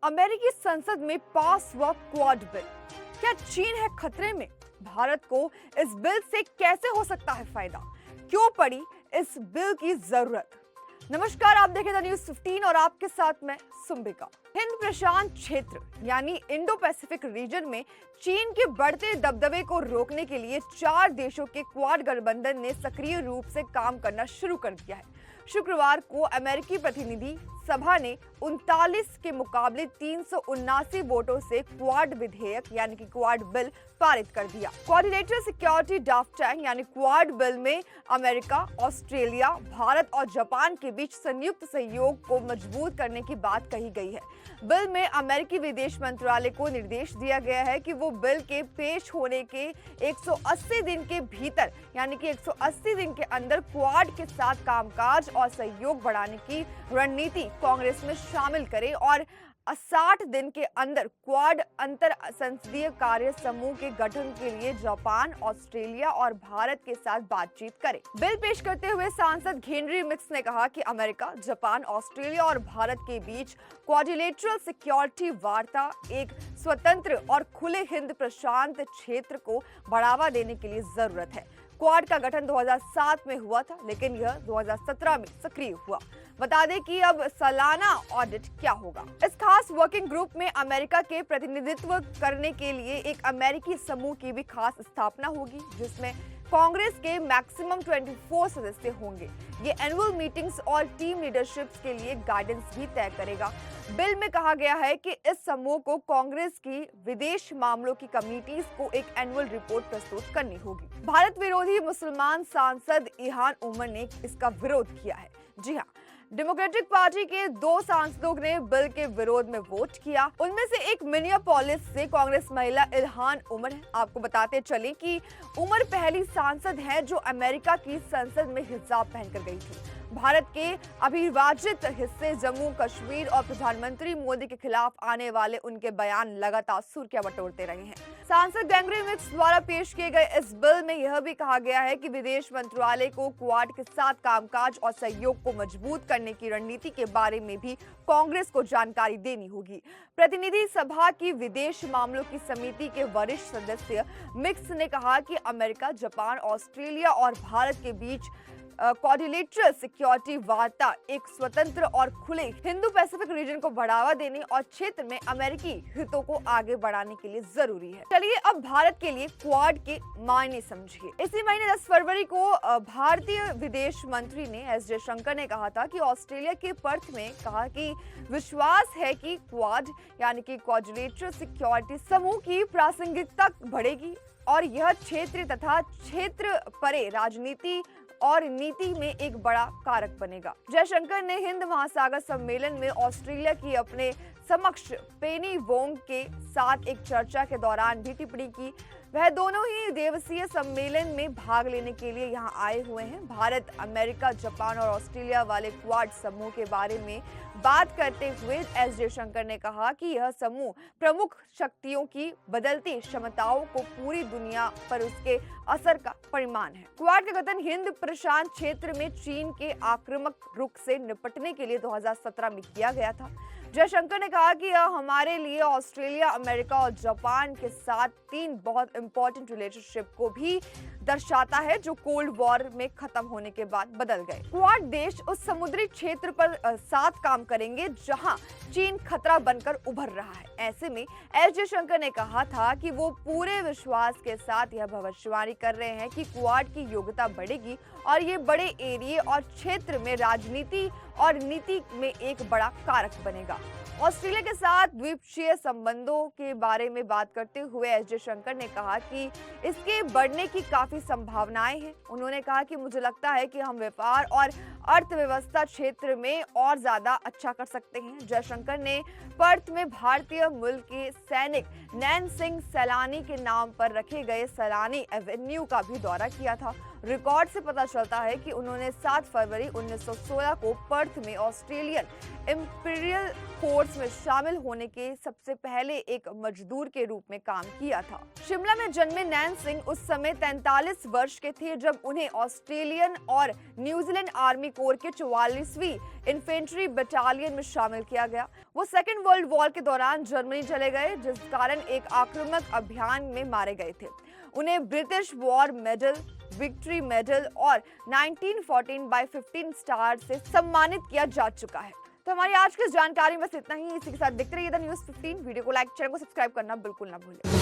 अमेरिकी संसद में पास हुआ क्वाड बिल। क्या चीन है खतरे में? भारत को इस बिल से कैसे हो सकता है फायदा? क्यों पड़ी इस बिल की जरूरत? नमस्कार, आप देख रहे हैं न्यूज़ 15 और आपके साथ मैं सुंबिका। हिंद प्रशांत क्षेत्र यानी इंडो पैसिफिक रीजन में चीन के बढ़ते दबदबे को रोकने के लिए 4 देशों के क्वाड गठबंधन ने सक्रिय रूप से काम करना शुरू कर दिया है। शुक्रवार को अमेरिकी प्रतिनिधि सभा ने 39 के मुकाबले 379 वोटों से क्वाड विधेयक यानी कि क्वाड बिल पारित कर दिया। कोऑर्डिनेटर सिक्योरिटी ड्राफ्ट टैंक यानी क्वाड बिल में अमेरिका, ऑस्ट्रेलिया, भारत और जापान के बीच संयुक्त सहयोग को मजबूत करने की बात कही गई है। बिल में अमेरिकी विदेश मंत्रालय को निर्देश दिया गया है कि वो बिल के पेश होने के 180 दिन के भीतर यानी कि 180 दिन के अंदर क्वाड के साथ कामकाज और सहयोग बढ़ाने की रणनीति कांग्रेस में शामिल करे और 60 दिन के अंदर क्वाड अंतर संसदीय कार्य समूह के गठन के लिए जापान, ऑस्ट्रेलिया और भारत के साथ बातचीत करे। बिल पेश करते हुए सांसद हेनरी मिक्स ने कहा कि अमेरिका, जापान, ऑस्ट्रेलिया और भारत के बीच क्वाड्रिलेटरल सिक्योरिटी वार्ता एक स्वतंत्र और खुले हिंद प्रशांत क्षेत्र को बढ़ावा देने के लिए जरूरत है। क्वाड का गठन 2007 में हुआ था, लेकिन यह 2017 में सक्रिय हुआ। बता दें कि अब सालाना ऑडिट क्या होगा। इस खास वर्किंग ग्रुप में अमेरिका के प्रतिनिधित्व करने के लिए एक अमेरिकी समूह की भी खास स्थापना होगी, जिसमें कांग्रेस के मैक्सिमम 24 सदस्य होंगे। ये एनुअल मीटिंग्स और टीम लीडरशिप्स के लिए गाइडेंस भी तय करेगा। बिल में कहा गया है कि इस समूह को कांग्रेस की विदेश मामलों की कमिटीज को एक एनुअल रिपोर्ट प्रस्तुत करनी होगी। भारत विरोधी मुसलमान सांसद इल्हान उमर ने इसका विरोध किया है। जी हाँ, डेमोक्रेटिक पार्टी के 2 सांसदों ने बिल के विरोध में वोट किया। उनमें से एक मिनियापोलिस से कांग्रेस महिला इल्हान उमर है। आपको बताते चलें कि उमर पहली सांसद है जो अमेरिका की संसद में हिजाब पहनकर गई थी। भारत के अविभाजित हिस्से जम्मू कश्मीर और प्रधानमंत्री मोदी के खिलाफ आने वाले उनके बयान लगातार सुर्खियां बटोरते रहे हैं। सांसद हेनरी मिक्स द्वारा पेश किए गए इस बिल में यह भी कहा गया है कि विदेश मंत्रालय को क्वाड के साथ कामकाज और सहयोग को मजबूत करने की रणनीति के बारे में भी कांग्रेस को जानकारी देनी होगी। प्रतिनिधि सभा की विदेश मामलों की समिति के वरिष्ठ सदस्य मिक्स ने कहा कि अमेरिका, जापान, ऑस्ट्रेलिया और भारत के बीच क्वाड्रिलेटरल सिक्योरिटी वार्ता एक स्वतंत्र और खुले हिंदू पैसिफिक रीजन को बढ़ावा देने और क्षेत्र में अमेरिकी हितों को आगे बढ़ाने के लिए जरूरी है। चलिए अब भारत के लिए क्वाड के मायने समझिए। इसी महीने 10 फरवरी को भारतीय विदेश मंत्री ने एस जयशंकर ने कहा था कि ऑस्ट्रेलिया के पर्थ में कहा कि विश्वास है कि क्वाड यानी कि क्वाड्रिलेटरल सिक्योरिटी समूह की प्रासंगिकता बढ़ेगी और यह क्षेत्र तथा क्षेत्र परे राजनीति और नीति में एक बड़ा कारक बनेगा। जयशंकर ने हिंद महासागर सम्मेलन में ऑस्ट्रेलिया की अपने समक्ष पेनी वोंग के साथ एक चर्चा के दौरान भी टिप्पणी की। वह दोनों ही दिवसीय सम्मेलन में भाग लेने के लिए यहां आए हुए हैं। भारत, अमेरिका, जापान और ऑस्ट्रेलिया वाले क्वाड समूह के बारे में बात करते हुए एस जयशंकर ने कहा कि यह समूह प्रमुख शक्तियों की बदलती क्षमताओं को पूरी दुनिया पर उसके असर का परिमाण है। क्वाड का गठन हिंद प्रशांत क्षेत्र में चीन के आक्रामक रुख से निपटने के लिए 2017 में किया गया था। जयशंकर ने कहा कि यह हमारे लिए ऑस्ट्रेलिया, अमेरिका और जापान के साथ 3 बहुत इंपॉर्टेंट रिलेशनशिप को भी दर्शाता है जो कोल्ड वॉर में खत्म होने के बाद बदल गए। क्वाड देश उस समुद्री क्षेत्र पर साथ काम करेंगे जहां चीन खतरा बनकर उभर रहा है। ऐसे में एस जयशंकर ने कहा था कि वो पूरे विश्वास के साथ यह भविष्यवाणी कर रहे हैं कि क्वाड की योग्यता बढ़ेगी और ये बड़े एरिया और क्षेत्र में राजनीति और नीति में एक बड़ा कारक बनेगा। ऑस्ट्रेलिया के साथ द्विपक्षीय संबंधों के बारे में बात करते हुए एस जयशंकर ने कहा कि इसके बढ़ने की काफी संभावनाएं हैं। उन्होंने कहा कि मुझे लगता है कि हम व्यापार और अर्थव्यवस्था क्षेत्र में और ज्यादा अच्छा कर सकते हैं। जयशंकर ने पर्थ में भारतीय मूल के सैनिक नैन सिंह सैलानी के नाम पर रखे गए सैलानी एवेन्यू का भी दौरा किया था। रिकॉर्ड से पता चलता है कि उन्होंने 7 फरवरी 1916 को पर्थ में ऑस्ट्रेलियन इंपीरियल फोर्स में शामिल होने के सबसे पहले एक मजदूर के रूप में काम किया था। शिमला में जन्मे नैन सिंह उस समय 43 वर्ष के थे जब उन्हें ऑस्ट्रेलियन और न्यूजीलैंड आर्मी कोर के 44वीं इन्फेंट्री बटालियन में शामिल किया गया। वो सेकेंड वर्ल्ड वॉर के दौरान जर्मनी चले गए, जिस कारण एक आक्रामक अभियान में मारे गए थे। उन्हें British war medal, victory medal और 1914/15 स्टार से सम्मानित किया जा चुका है। तो हमारी आज की जानकारी में बस इतना ही। इसी के साथ देखते रहिए द न्यूज़ 15। वीडियो को लाइक, चैनल को सब्सक्राइब करना बिल्कुल ना भूलें।